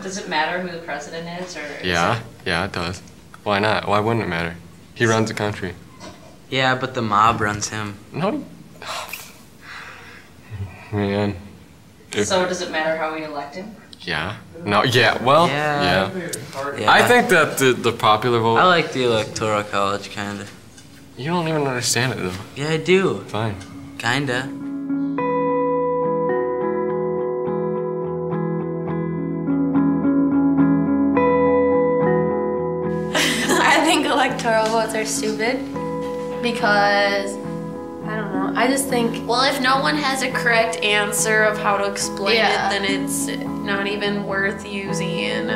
Does it matter who the president is, or yeah, it does. Why not? Why wouldn't it matter? He runs the country. Yeah, but the mob runs him. No. Man. So does it matter how we elect him? Yeah. No, yeah, well, yeah. I think that the popular vote... I like the Electoral College, kinda. You don't even understand it, though. Yeah, I do. Fine. Kinda. I think electoral votes are stupid because, I don't know, I just think... Well, if no one has a correct answer of how to explain it, then it's not even worth using.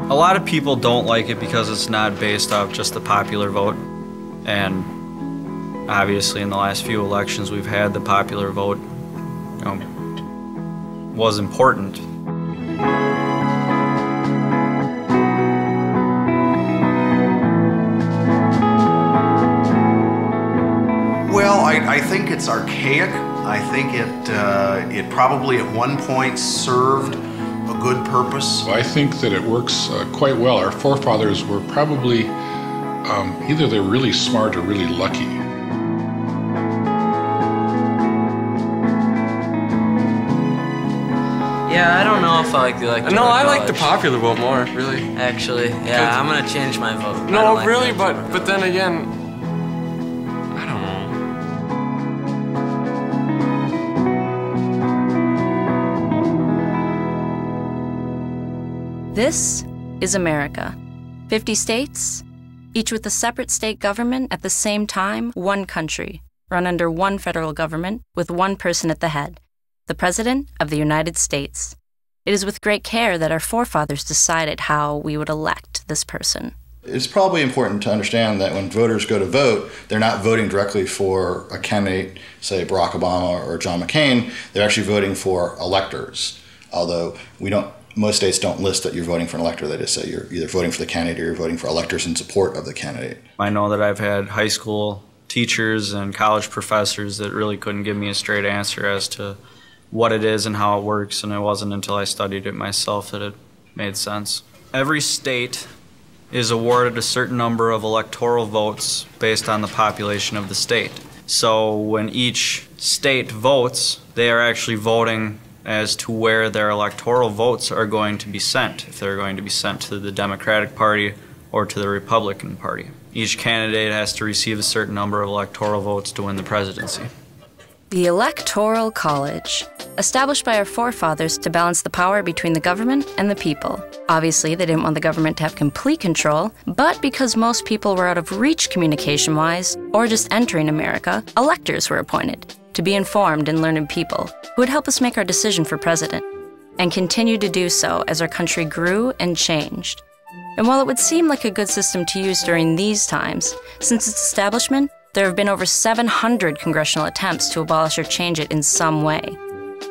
A lot of people don't like it because it's not based off just the popular vote. And obviously in the last few elections we've had, the popular vote was important. Well, I think it's archaic. I think it probably at one point served a good purpose. I think that it works quite well. Our forefathers were probably either they're really smart or really lucky. Yeah, I don't know if I like the Electoral No, I College. like the popular vote more, really. Actually, yeah, I'm gonna change my vote. No, like really, but then again, I don't know. This is America. 50 states, each with a separate state government at the same time, one country, run under one federal government with one person at the head, the President of the United States. It is with great care that our forefathers decided how we would elect this person. It's probably important to understand that when voters go to vote, they're not voting directly for a candidate, say Barack Obama or John McCain. They're actually voting for electors. Although most states don't list that you're voting for an elector. They just say you're either voting for the candidate or you're voting for electors in support of the candidate. I know that I've had high school teachers and college professors that really couldn't give me a straight answer as to what it is and how it works, and it wasn't until I studied it myself that it made sense. Every state is awarded a certain number of electoral votes based on the population of the state. So when each state votes, they are actually voting as to where their electoral votes are going to be sent, if they're going to be sent to the Democratic Party or to the Republican Party. Each candidate has to receive a certain number of electoral votes to win the presidency. The Electoral College, established by our forefathers to balance the power between the government and the people. Obviously, they didn't want the government to have complete control, but because most people were out of reach communication-wise, or just entering America, electors were appointed to be informed and learned people who would help us make our decision for president, and continue to do so as our country grew and changed. And while it would seem like a good system to use during these times, since its establishment, there have been over 700 congressional attempts to abolish or change it in some way.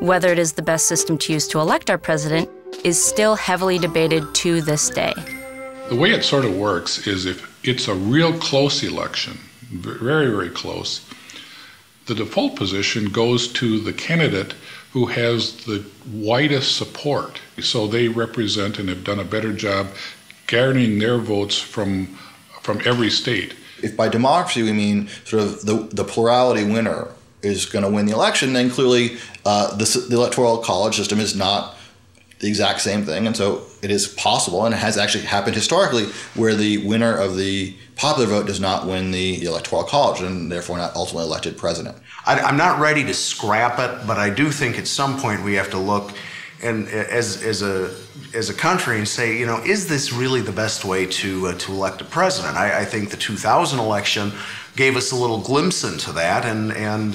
Whether it is the best system to use to elect our president is still heavily debated to this day. The way it sort of works is if it's a real close election, very, very close, the default position goes to the candidate who has the widest support. So they represent and have done a better job garnering their votes from every state. If by democracy we mean sort of the plurality winner is going to win the election, then clearly the Electoral College system is not the exact same thing. And so it is possible, and it has actually happened historically, where the winner of the popular vote does not win the Electoral College and therefore not ultimately elected president. I'm not ready to scrap it, but I do think at some point we have to look and as a country and say, is this really the best way to elect a president? I think the 2000 election gave us a little glimpse into that, and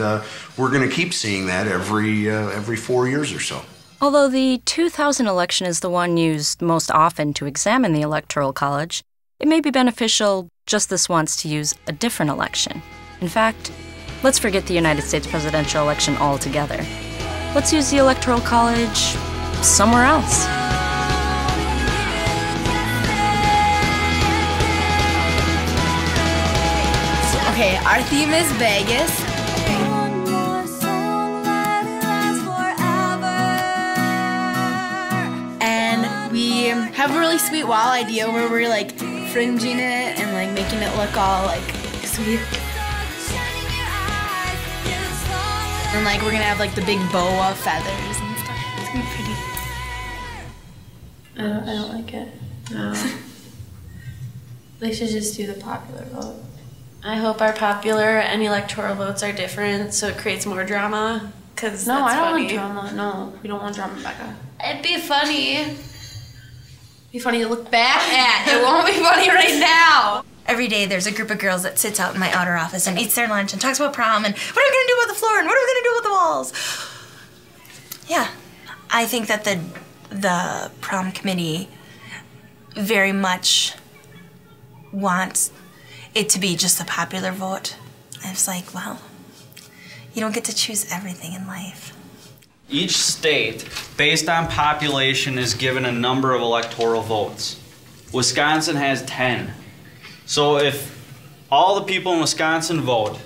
we're going to keep seeing that every 4 years or so. Although the 2000 election is the one used most often to examine the Electoral College, it may be beneficial just this once to use a different election. In fact, let's forget the United States presidential election altogether. Let's use the Electoral College somewhere else. Okay, our theme is Vegas. have a really sweet wall idea where we're like fringing it and like making it look all like sweet. And like we're gonna have like the big boa feathers and stuff. It's gonna be pretty. I don't like it. No. They should just do the popular vote. I hope our popular and electoral votes are different so it creates more drama. Cause no, that's I don't funny. want drama. No, we don't want drama, Becca. It'd be funny. Be funny to look back at. It won't be funny right now. Every day there's a group of girls that sits out in my outer office and eats their lunch and talks about prom and what are we gonna do about the floor and what are we gonna do about the walls? Yeah, I think that the prom committee very much wants it to be just a popular vote. And it's like, well, you don't get to choose everything in life. Each state, based on population, is given a number of electoral votes. Wisconsin has 10. So if all the people in Wisconsin vote,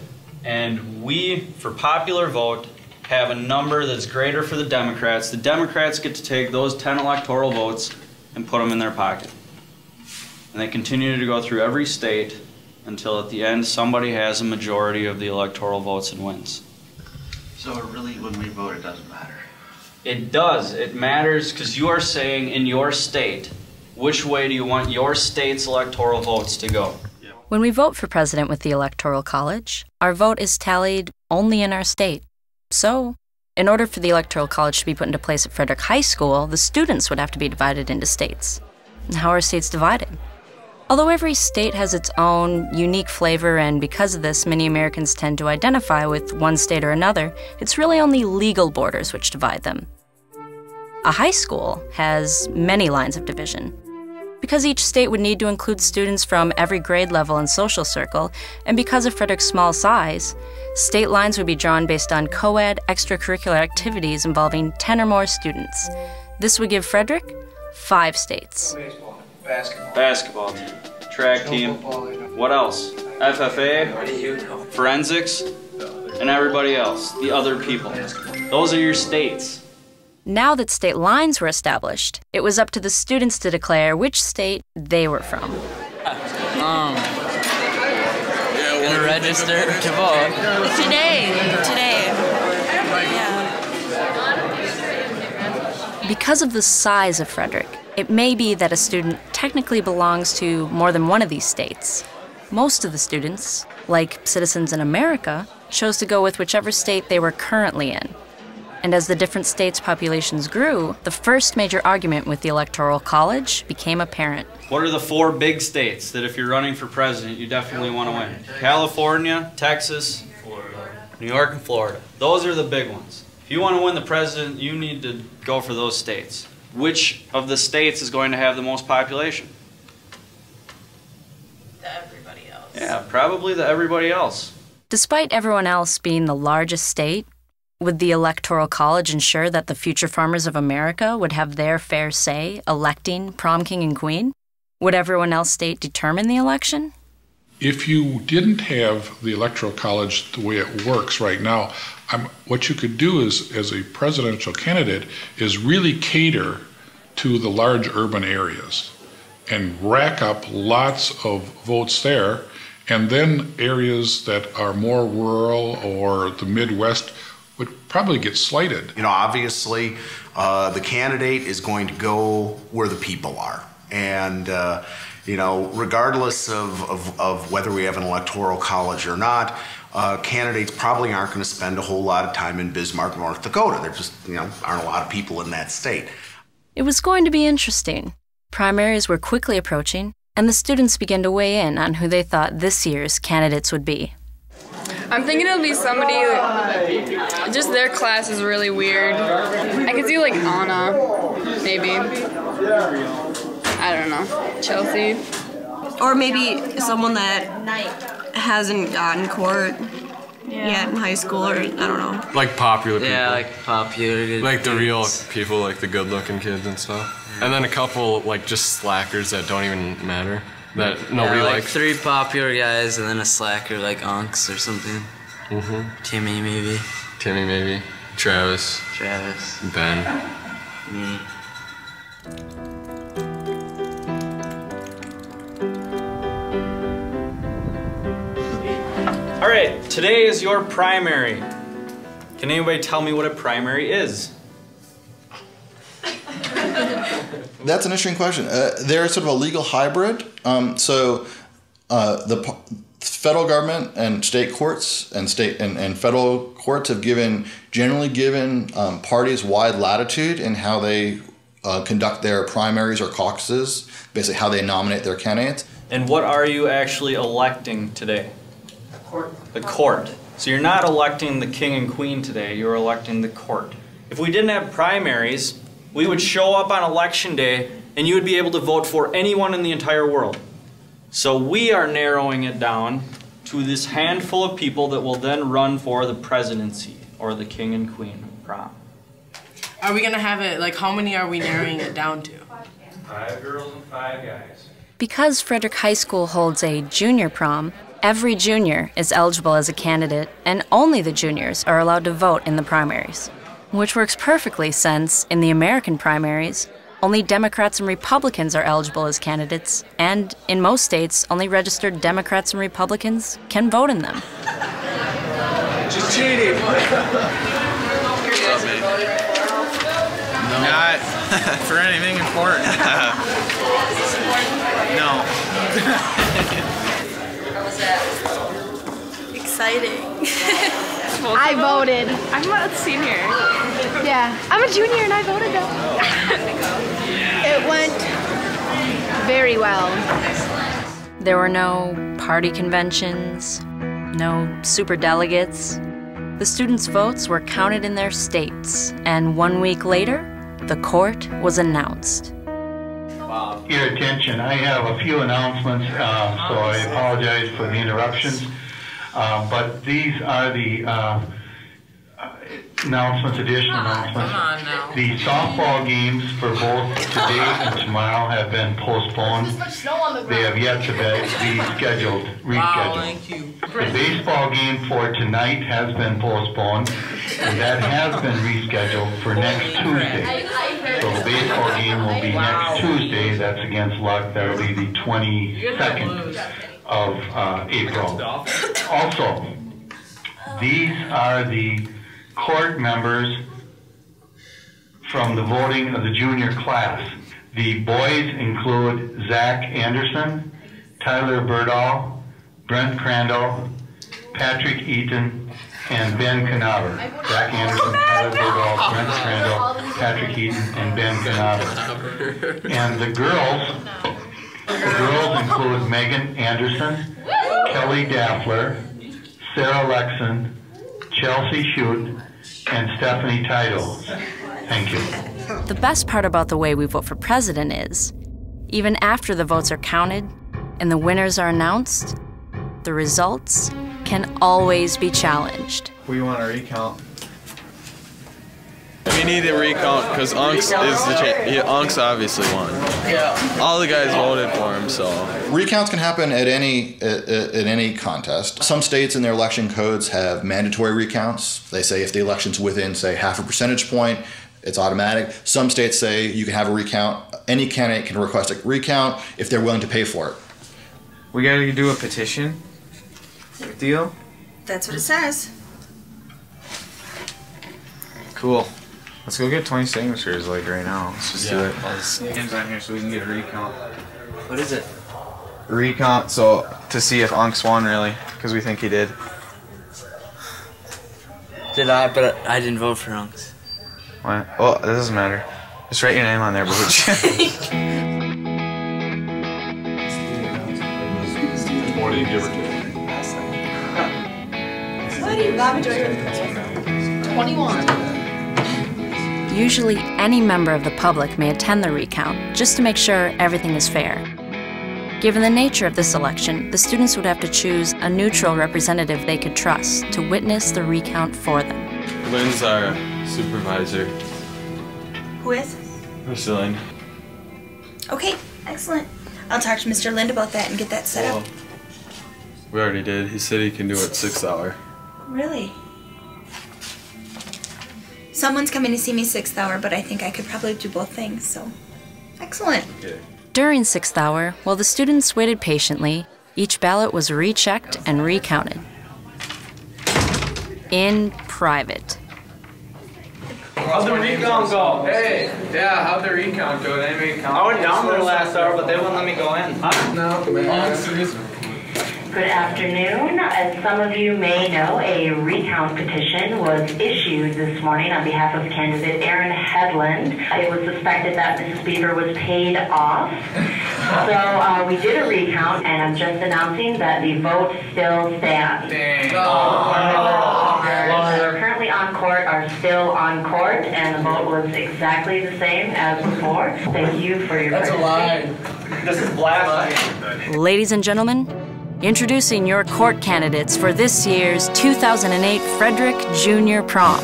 and we, for popular vote, have a number that's greater for the Democrats get to take those 10 electoral votes and put them in their pocket. And they continue to go through every state until at the end somebody has a majority of the electoral votes and wins. So really, when we vote, it doesn't matter? It does. It matters because you are saying in your state, which way do you want your state's electoral votes to go? When we vote for president with the Electoral College, our vote is tallied only in our state. So, in order for the Electoral College to be put into place at Frederic High School, the students would have to be divided into states. And how are states divided? Although every state has its own unique flavor, and because of this, many Americans tend to identify with one state or another, it's really only legal borders which divide them. A high school has many lines of division. Because each state would need to include students from every grade level and social circle, and because of Frederick's small size, state lines would be drawn based on co-ed extracurricular activities involving 10 or more students. This would give Frederick 5 states. Basketball team, track team, what else? FFA, forensics, and everybody else, the other people. Those are your states. Now that state lines were established, it was up to the students to declare which state they were from. Gonna register to vote. Today. Because of the size of Frederick, it may be that a student technically belongs to more than one of these states. Most of the students, like citizens in America, chose to go with whichever state they were currently in. And as the different states' populations grew, the first major argument with the Electoral College became apparent. What are the 4 big states that if you're running for president, you definitely want to win? California, Texas, New York, and Florida. Those are the big ones. If you want to win the president, you need to go for those states. Which of the states is going to have the most population? Everybody else. Yeah, probably the everybody else. Despite everyone else being the largest state, would the Electoral College ensure that the future farmers of America would have their fair say electing Prom King and Queen? Would everyone else's state determine the election? If you didn't have the Electoral College the way it works right now, what you could do is, as a presidential candidate, is really cater to the large urban areas and rack up lots of votes there, and then areas that are more rural or the Midwest would probably get slighted. You know, obviously, the candidate is going to go where the people are. And, you know, regardless of whether we have an electoral college or not, candidates probably aren't going to spend a whole lot of time in Bismarck, North Dakota. There just, you know, aren't a lot of people in that state. It was going to be interesting. Primaries were quickly approaching, and the students began to weigh in on who they thought this year's candidates would be. I'm thinking it'll be somebody, just their class is really weird. I could see like Anna, maybe. I don't know, Chelsea. Or maybe someone that hasn't gotten court yet in high school, or I don't know. Like popular people. Yeah, like popular. Like the real people, like the good-looking kids and stuff. And then a couple, like, just slackers that don't even matter. That nobody like likes. 3 popular guys and then a slacker like Unks or something. Timmy maybe. Travis. Ben. Me. All right, today is your primary. Can anybody tell me what a primary is? That's an interesting question. They're sort of a legal hybrid. The federal government and state courts and federal courts have generally given parties wide latitude in how they conduct their primaries or caucuses, basically how they nominate their candidates. And what are you actually electing today? The court. So you're not electing the king and queen today, you're electing the court. If we didn't have primaries, we would show up on election day and you would be able to vote for anyone in the entire world. So we are narrowing it down to this handful of people that will then run for the presidency or the king and queen prom. Are we gonna have it, like, how many are we narrowing it down to? 5 girls and 5 guys. Because Frederic High School holds a junior prom, every junior is eligible as a candidate, and only the juniors are allowed to vote in the primaries. Which works perfectly since, in the American primaries, only Democrats and Republicans are eligible as candidates, and in most states, only registered Democrats and Republicans can vote in them. Just cheating! Not for anything important. No. How was that? Exciting. I voted. I'm a senior. Yeah, I'm a junior and I voted though. It went very well. There were no party conventions, no superdelegates. The students' votes were counted in their states, and 1 week later, the court was announced. Your attention, I have a few announcements, so I apologize for the interruptions. But these are the announcements, additional announcements. The softball games for both today and tomorrow have been postponed. They have yet to be rescheduled. The baseball game for tonight has been postponed, and that has been rescheduled for next Tuesday. So the baseball game will be next Tuesday. That's against Luck. That will be the 22nd of April. Also, these are the court members from the voting of the junior class. The boys include Zach Anderson, Tyler Birdall, Brent Crandall, Patrick Eaton, and Ben Canaver. Zach Anderson, Tyler Birdall, Brent Crandall, Patrick Eaton, and Ben Canaver. And the girls include Megan Anderson, Kelly Daffler, Sarah Lexon, Chelsea Shute, and Stephanie Title. Thank you. The best part about the way we vote for president is, even after the votes are counted and the winners are announced, the results can always be challenged. We want a recount. We need a recount because Unks Unks obviously won. Yeah. All the guys voted for him, so. Recounts can happen at any contest. Some states in their election codes have mandatory recounts. They say if the election's within, say, half a percentage point, it's automatic. Some states say you can have a recount. Any candidate can request a recount if they're willing to pay for it. We gotta do a petition deal? That's what it says. Cool. Let's go get 20 signatures like right now. Let's just do it. I'll just Hands on here so we can get a recount. What is it? A recount, so to see if Unks won really, because we think he did. Did I? But I didn't vote for Unks. What? Well, it doesn't matter. Just write your name on there, Booch. 20, give or take. 21. Usually, any member of the public may attend the recount just to make sure everything is fair. Given the nature of this election, the students would have to choose a neutral representative they could trust to witness the recount for them. Lynn's our supervisor. Who is? Mr. Lynn. Okay, excellent. I'll talk to Mr. Lind about that and get that set up. We already did. He said he can do it 6th hour. Really? Someone's coming to see me 6th hour, but I think I could probably do both things, so excellent. Okay. During 6th hour, while the students waited patiently, each ballot was rechecked and recounted. in private. How'd the recount go? Hey, yeah, how'd the recount go? Did anybody count? I went down there last hour, but they wouldn't let me go in. No, man. Good afternoon. As some of you may know, a recount petition was issued this morning on behalf of candidate Aaron Headland. It was suspected that Mrs. Bever was paid off. So we did a recount, and I'm just announcing that the vote still stands. Those who are currently on court are still on court, and the vote was exactly the same as before. Thank you for your participation. That's a lie. This is blasphemy. Ladies and gentlemen, introducing your court candidates for this year's 2008 Frederic Junior Prom.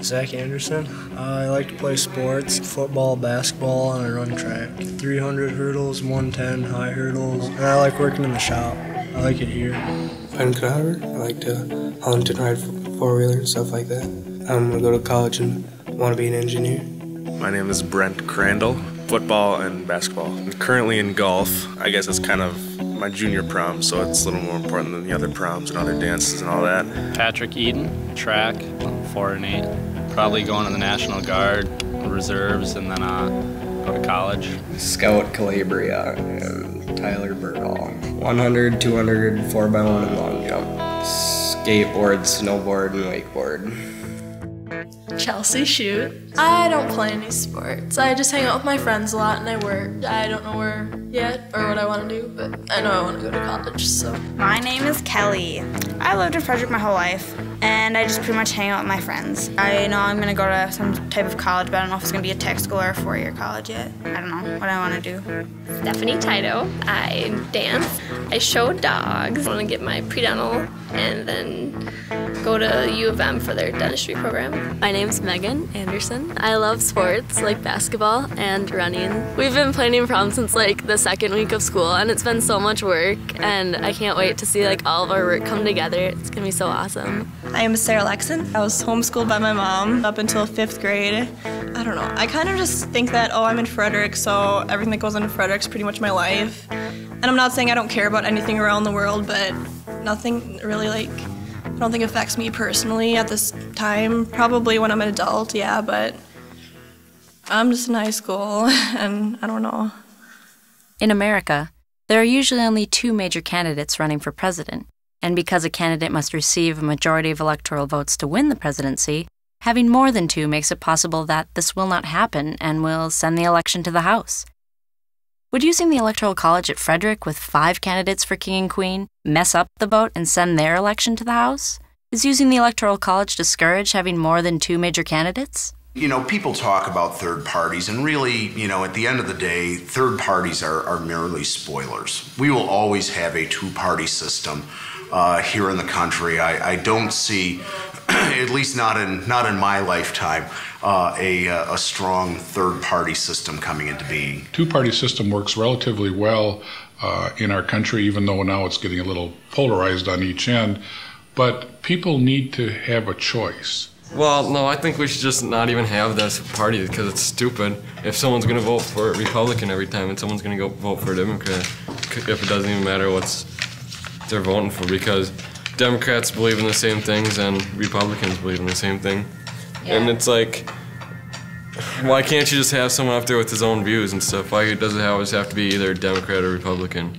Zach Anderson. I like to play sports, football, basketball, and I run track. 300 hurdles, 110 high hurdles, and I like working in the shop. I like it here. I'm Carl. I like to hunt and ride four-wheeler and stuff like that. I'm gonna go to college and want to be an engineer. My name is Brent Crandall. Football and basketball. I'm currently in golf. I guess it's kind of my junior prom, so it's a little more important than the other proms and other dances and all that. Patrick Eden, track, 4 and 8. Probably going to the National Guard, reserves, and then go to college. Scout Calabria, Tyler Bergeron. 100, 200, 4x1 and long jump. Skateboard, snowboard, and wakeboard. Chelsea shoot. I don't play any sports. I just hang out with my friends a lot and I work. I don't know where yet or what I want to do, but I know I want to go to college, so. My name is Kelly. I lived in Frederic my whole life, and I just pretty much hang out with my friends. I know I'm gonna go to some type of college, but I don't know if it's gonna be a tech school or a 4-year college yet. I don't know what I want to do. Stephanie Tito. I dance. I show dogs. I want to get my pre-dental and then go to U of M for their dentistry program. My name's Megan Anderson. I love sports like basketball and running. We've been planning prom since like the second week of school, and it's been so much work, and I can't wait to see like all of our work come together. It's gonna be so awesome. I am Sarah Lexon. I was homeschooled by my mom up until 5th grade. I don't know. I kind of just think that, oh, I'm in Frederic, so everything that goes into Frederic's pretty much my life. And I'm not saying I don't care about anything around the world, but nothing really I don't think affects me personally at this time. Probably when I'm an adult, yeah, but I'm just in high school, and I don't know. In America, there are usually only 2 major candidates running for president, and because a candidate must receive a majority of electoral votes to win the presidency, having more than 2 makes it possible that this will not happen and will send the election to the House. Would using the Electoral College at Frederic with 5 candidates for King and Queen mess up the vote and send their election to the House? Is using the Electoral College discourage having more than 2 major candidates? You know, people talk about third parties, and really, you know, at the end of the day, third parties are merely spoilers. We will always have a 2-party system here in the country. I don't see, at least not in my lifetime, a strong third-party system coming into being. 2-party system works relatively well in our country, even though now it's getting a little polarized on each end. But people need to have a choice. Well, no, I think we should just not even have this party because it's stupid. If someone's going to vote for a Republican every time and someone's going to go vote for a Democrat, if it doesn't even matter what they're voting for, because Democrats believe in the same things and Republicans believe in the same thing. Yeah. And it's like, why can't you just have someone up there with his own views and stuff? Why does it always have to be either Democrat or Republican?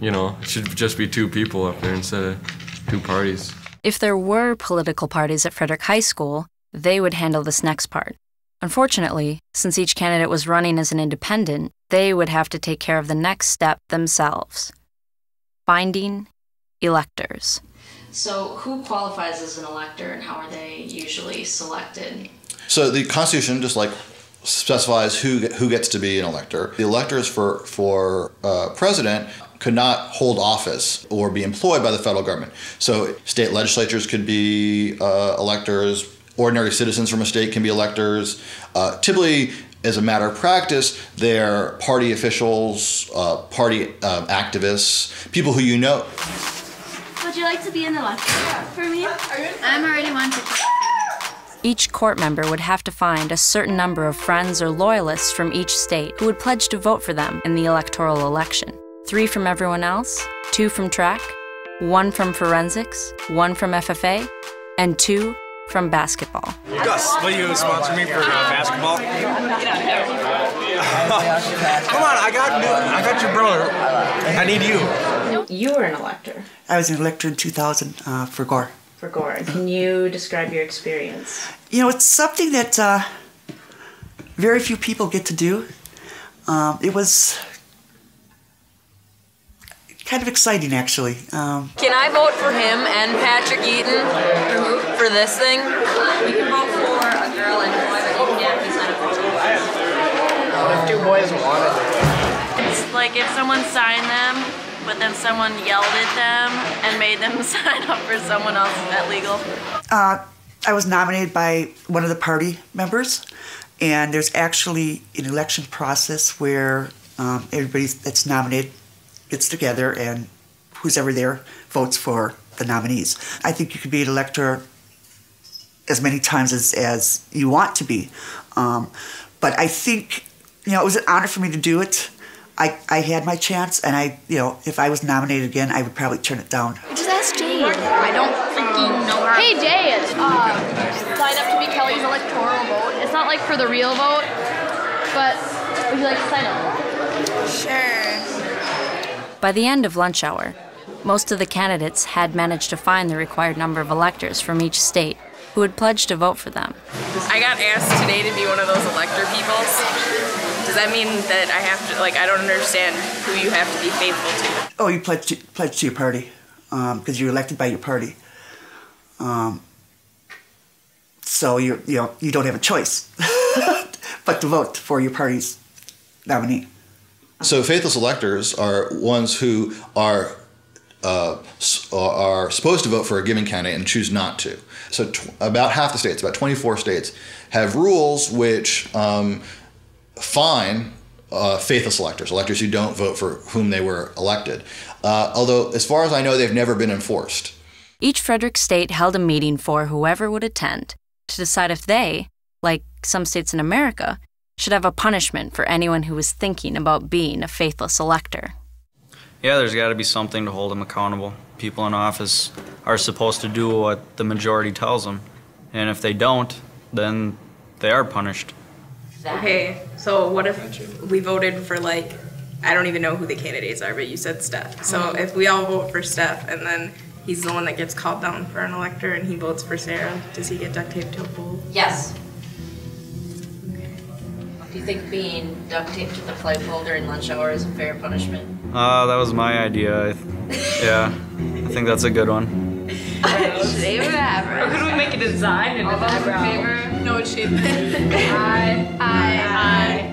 You know, it should just be 2 people up there instead of 2 parties. If there were political parties at Frederic High School, they would handle this next part. Unfortunately, since each candidate was running as an independent, they would have to take care of the next step themselves: finding electors. So who qualifies as an elector and how are they usually selected? So the Constitution just specifies who gets to be an elector. The electors for president could not hold office or be employed by the federal government. So state legislatures could be electors. Ordinary citizens from a state can be electors. Typically, as a matter of practice, they're party officials, party activists, people who you know. Would you like to be an elector for me? I'm already wanted. Each court member would have to find a certain number of friends or loyalists from each state who would pledge to vote for them in the electoral election. 3 from everyone else, 2 from track, 1 from forensics, 1 from FFA, and 2 from basketball. Gus, will you sponsor me for basketball? Come on, I got your brother. I need you. You were an elector. I was an elector in 2000 for Gore. For Gore. Can you describe your experience? You know, it's something that very few people get to do. It was kind of exciting, actually. Can I vote for him and Patrick Eaton for this thing? You can vote for a girl and a boy, but you can't be signed up for 2 boys. If 2 boys wanted it. It's like if someone signed them, but then someone yelled at them and made them sign up for someone else. Is that legal? I was nominated by one of the party members, and there's actually an election process where everybody that's nominated gets together and who's ever there votes for the nominees. I think you could be an elector as many times as you want to be. But I think, you know, it was an honor for me to do it. I had my chance, and if I was nominated again, I would probably turn it down. Just ask Jade. I don't freaking know her. Hey, Jade. Sign up to be Kelly's electoral vote. It's not like for the real vote, but would you like to sign up? Sure. By the end of lunch hour, most of the candidates had managed to find the required number of electors from each state who had pledged to vote for them. I got asked today to be one of those elector people. Does that mean that I have to, I don't understand who you have to be faithful to? Oh, you pledge to your party because you're elected by your party. So you don't have a choice but to vote for your party's nominee. So faithless electors are ones who are supposed to vote for a given candidate and choose not to. So about half the states, about 24 states, have rules which fine faithless electors who don't vote for whom they were elected. Although, as far as I know, they've never been enforced. Each Frederic state held a meeting for whoever would attend to decide if they, like some states in America, should have a punishment for anyone who was thinking about being a faithless elector. Yeah, there's got to be something to hold them accountable. People in office are supposed to do what the majority tells them, and if they don't, then they are punished. Okay, so what if we voted for, I don't even know who the candidates are, but you said Steph. So if we all vote for Steph and then he's the one that gets called down for an elector and he votes for Sarah, does he get duct taped to a pole? Yes. Do you think being duct taped to the flight folder in lunch hour is a fair punishment? That was my idea. Yeah, I think that's a good one. Shave an eyebrow. Or could we make a design and an eyebrow? No achievement. Aye.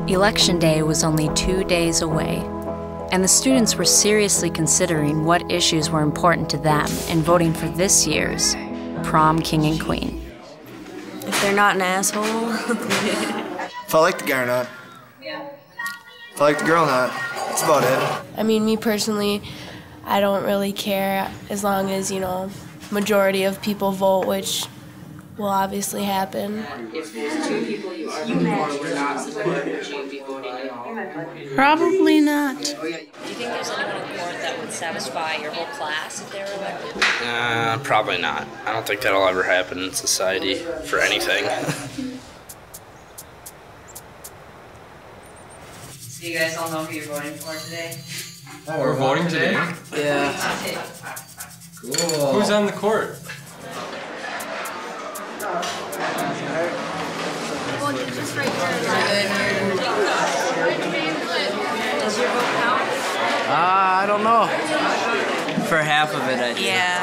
Election day was only 2 days away, and the students were seriously considering what issues were important to them in voting for this year's Prom King and Queen. If they're not an asshole. If I like the guy or not. If I like the girl or not. That's about it. I mean, me personally, I don't really care as long as, majority of people vote, which will obviously happen. If there's 2 people you are voting for were not supported, would you be voting at all? Probably not. Do you think there's anyone in court that would satisfy your whole class if they were elected? Probably not. I don't think that'll ever happen in society for anything. So you guys all know who you're voting for today? Oh, we're voting today? Yeah. Cool. Who's on the court? Just right here. Does your vote count? I don't know. For half of it, I think. Yeah.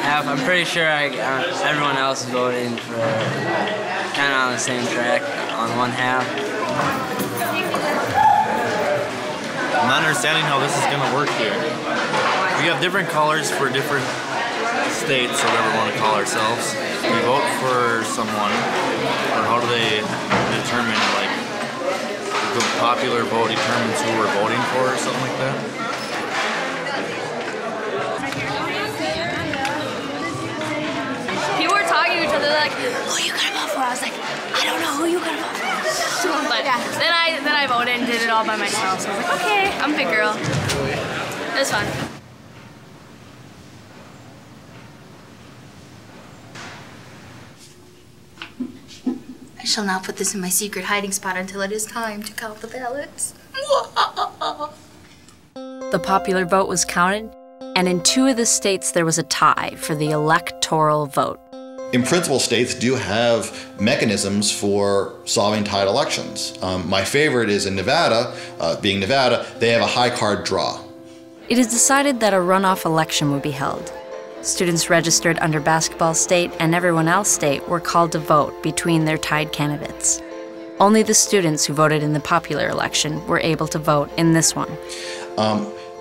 Half. I'm pretty sure everyone else is voting for kind of on the same track on one half. I'm not understanding how this is going to work here. We have different colors for different states, or whatever we want to call ourselves. We vote for someone, or how do they determine, the popular vote determines who we're voting for, or something like that? People were talking to each other like, who you gonna vote for? I was like, I don't know who you gonna vote for. But then I voted and did it all by myself. So I was like, okay, I'm a big girl. It was fun. I shall now put this in my secret hiding spot until it is time to count the ballots. The popular vote was counted, and in 2 of the states there was a tie for the electoral vote. In principle, states do have mechanisms for solving tied elections. My favorite is in Nevada. Being Nevada, they have a high card draw. It is decided that a runoff election would be held. Students registered under basketball state and everyone else state were called to vote between their tied candidates. Only the students who voted in the popular election were able to vote in this one.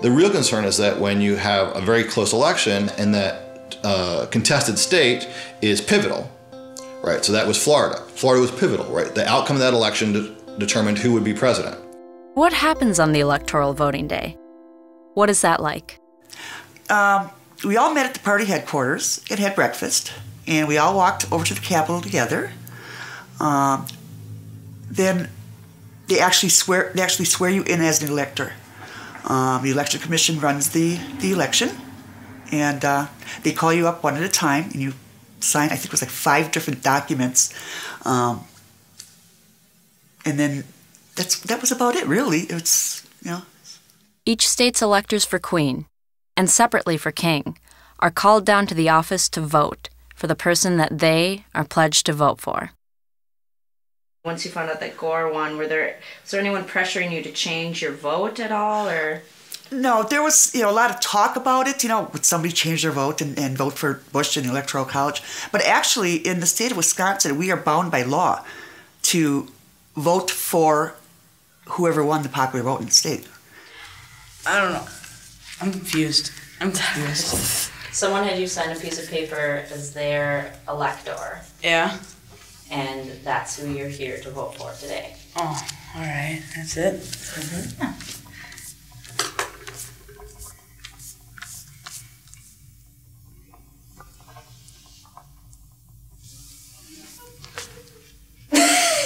The real concern is that when you have a very close election and that contested state is pivotal, right? So that was Florida. Florida was pivotal, right? The outcome of that election determined who would be president. What happens on the electoral voting day? What is that like? We all met at the party headquarters and had breakfast, and we all walked over to the Capitol together. Then they actually swear you in as an elector. The election commission runs the election, and they call you up one at a time, and you sign, I think it was like 5 different documents, and then that was about it, really. It's, you know. Each state's electors for queen, and separately for king, are called down to the office to vote for the person that they are pledged to vote for. Once you found out that Gore won, was there anyone pressuring you to change your vote at all, or? No, there was a lot of talk about it. Would somebody change their vote and vote for Bush in the Electoral College? But actually, in the state of Wisconsin, we are bound by law to vote for whoever won the popular vote in the state. I don't know. I'm confused. Someone had you sign a piece of paper as their elector. Yeah. And that's who you're here to vote for today. Oh, all right. That's it? Mm-hmm. Yeah.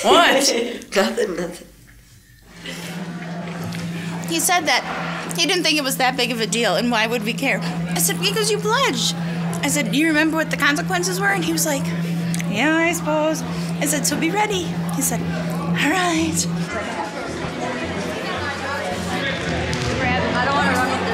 What? Nothing. He said that he didn't think it was that big of a deal, and why would we care? I said, because you pledged. I said, do you remember what the consequences were? And he was like, yeah, I suppose. I said, so be ready. He said, all right. I don't want to run with this.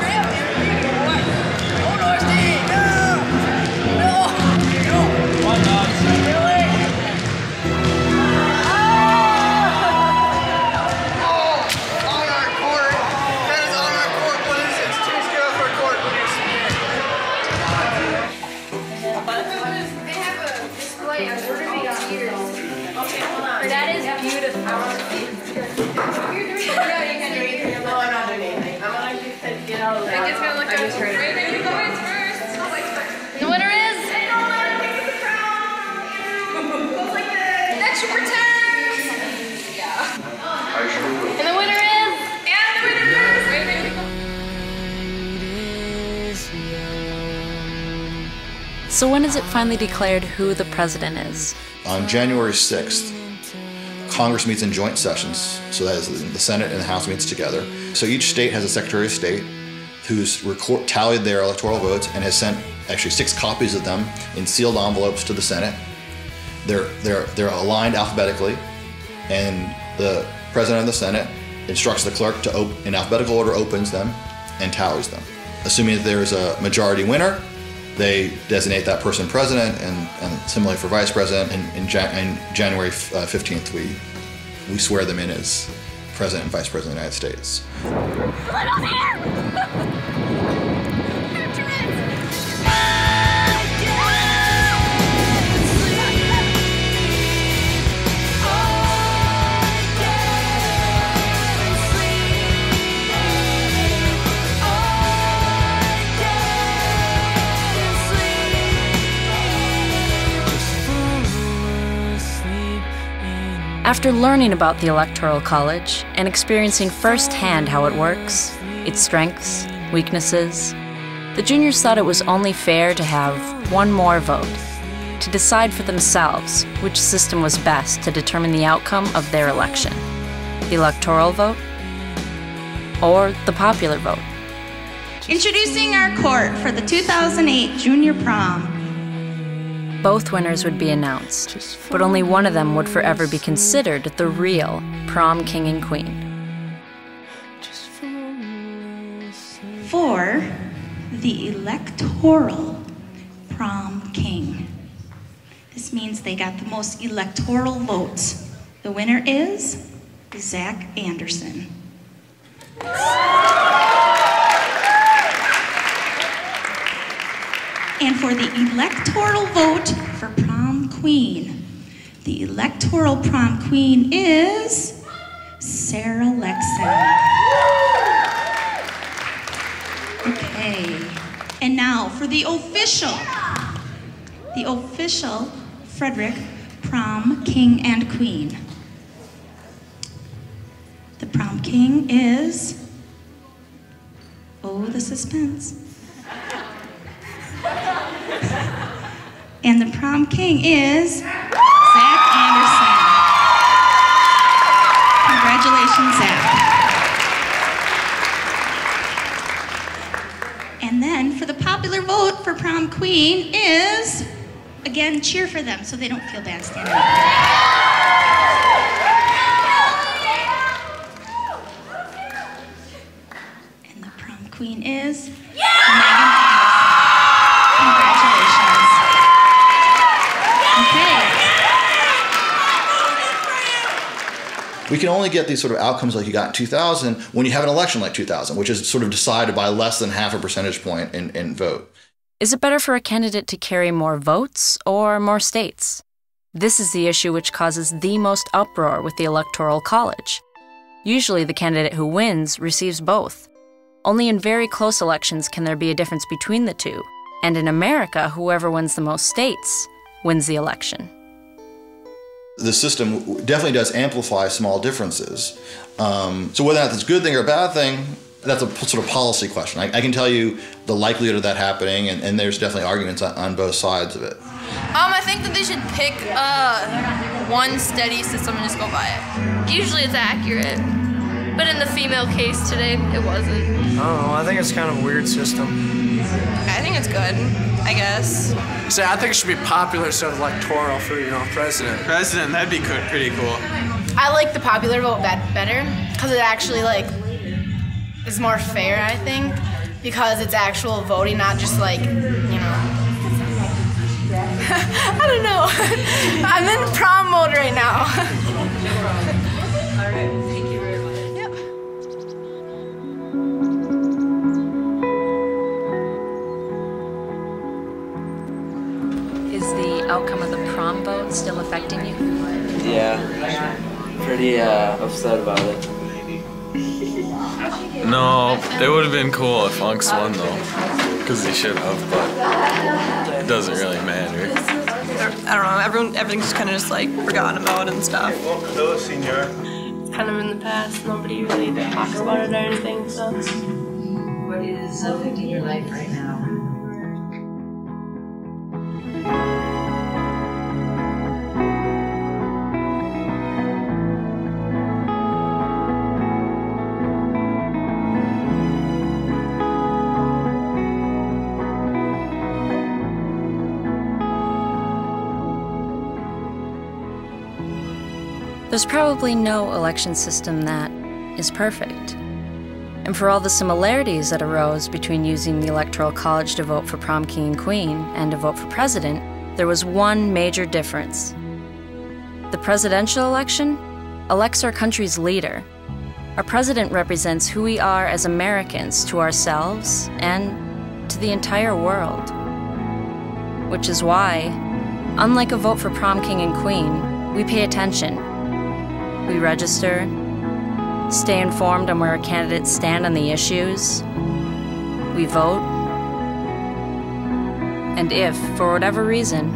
That is beautiful. The winner is... That's your pretend. And the winner is... So when is it finally declared who the president is? On January 6th, Congress meets in joint sessions, so that is the Senate and the House meets together. So each state has a Secretary of State who's tallied their electoral votes and has sent actually 6 copies of them in sealed envelopes to the Senate. They're aligned alphabetically, and the President of the Senate instructs the clerk to in alphabetical order, opens them and tallies them. Assuming that there is a majority winner, they designate that person president, and similarly for vice president. In January 15th, we swear them in as president and vice president of the United States. After learning about the Electoral College and experiencing firsthand how it works, its strengths, weaknesses, the juniors thought it was only fair to have one more vote to decide for themselves which system was best to determine the outcome of their election. The electoral vote or the popular vote. Introducing our court for the 2008 Junior Prom. Both winners would be announced, but only one of them would forever be considered the real Prom King and Queen. For the electoral prom king. This means they got the most electoral votes. The winner is Zach Anderson. And for the electoral vote for prom queen, the electoral prom queen is Sarah Lexon. Okay, and now for the official Frederic Prom King and Queen. The prom king is, oh, the suspense. And the prom king is Zach Anderson. Congratulations, Zach. And then for the popular vote for prom queen is, again, cheer for them so they don't feel bad standing up. And the prom queen is Megan. Congratulations. We can only get these sort of outcomes like you got in 2000 when you have an election like 2000, which is sort of decided by less than half a percentage point in vote. Is it better for a candidate to carry more votes or more states? This is the issue which causes the most uproar with the Electoral College. Usually the candidate who wins receives both. Only in very close elections can there be a difference between the two. And in America, whoever wins the most states wins the election. The system definitely does amplify small differences. So whether or not that's a good thing or a bad thing, that's a sort of policy question. I can tell you the likelihood of that happening, and there's definitely arguments on both sides of it. I think that they should pick one steady system and just go by it. Usually it's accurate, but in the female case today, it wasn't. I don't know, I think it's kind of a weird system. I think it's good, I guess. So I think it should be popular instead of electoral for, president. President, that'd be pretty cool. I like the popular vote better because it actually is more fair, I think, because it's actual voting, not just I don't know. I'm in prom mode right now. All right, thank you very much. Is the outcome of the prom vote still affecting you? Yeah, pretty upset about it. No, it would have been cool if Unks won though, because he should have, but it doesn't really matter. I don't know, everything's just kind of forgotten about and stuff. Hello, senor. It's kind of in the past. Nobody really talks about it or anything, so. What is affecting your life right now? There's probably no election system that is perfect. And for all the similarities that arose between using the Electoral College to vote for Prom King and Queen and to vote for president, there was one major difference. The presidential election elects our country's leader. Our president represents who we are as Americans to ourselves and to the entire world. Which is why, unlike a vote for Prom King and Queen, we pay attention. We register, stay informed on where our candidates stand on the issues. We vote. And if, for whatever reason,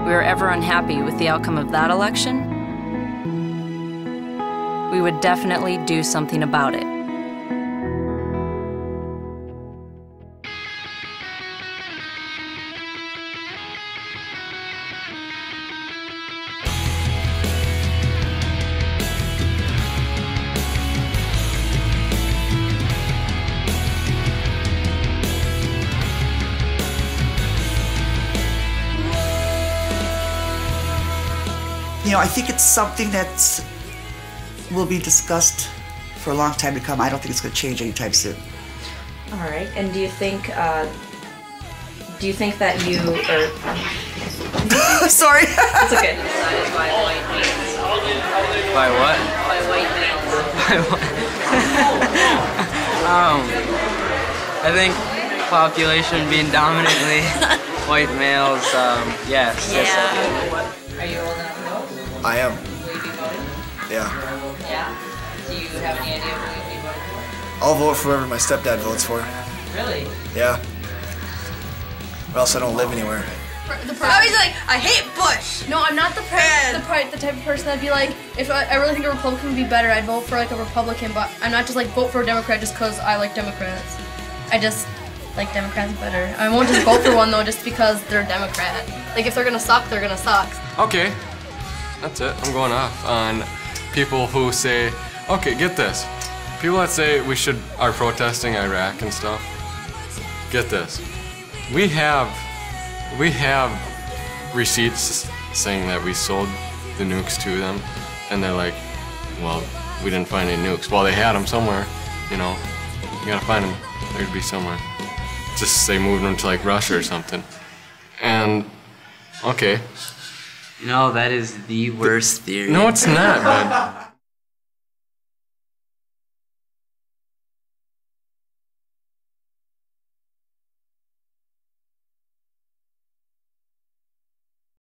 we are ever unhappy with the outcome of that election, we would definitely do something about it. I think it's something that will be discussed for a long time to come. I don't think it's going to change anytime soon. All right. And do you think that you or sorry. It's okay. By what? By white males. By what? I think population being dominantly white males, yes. Are you old enough to vote? I am. Will you be voting? Yeah. Yeah. Do you have any idea who you'd be voting for? I'll vote for whoever my stepdad votes for. Really? Yeah. Or else I don't live anywhere. The person. Always like, I hate Bush. No, I'm not the type of person that'd be like, if I really think a Republican would be better, I'd vote for like a Republican, but I'm not just like vote for a Democrat just because I like Democrats. I just like Democrats better. I won't just vote for one though just because they're a Democrat. Like if they're gonna suck, they're gonna suck. Okay, that's it. I'm going off on people who say, okay, get this. People that say we are protesting Iraq and stuff. Get this. We have receipts saying that we sold the nukes to them, and they're like, well, we didn't find any nukes. Well, they had them somewhere, you know. You gotta find them. They'd be somewhere. Just they moved them to like Russia or something. And okay. You know, that is the worst theory. No, it's not, man.